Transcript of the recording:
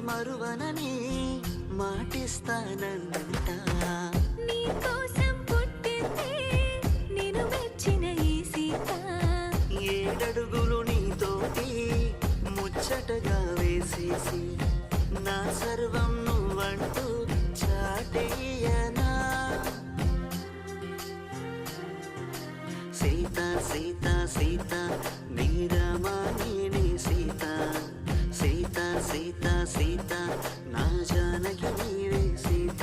మరువనని మాటిస్తానంట. నీ కోసం పుట్టింది నేను మెచ్చిన ఈ సీత. 7 అడుగులు నీతోటి ముచ్చటగా వేసేసి నా సర్వం నువ్వంటూ చాటేయనా. సీత సీత సీత నీరమాని సీత. సీత సీత సీత నా జానకి నీవే సీత.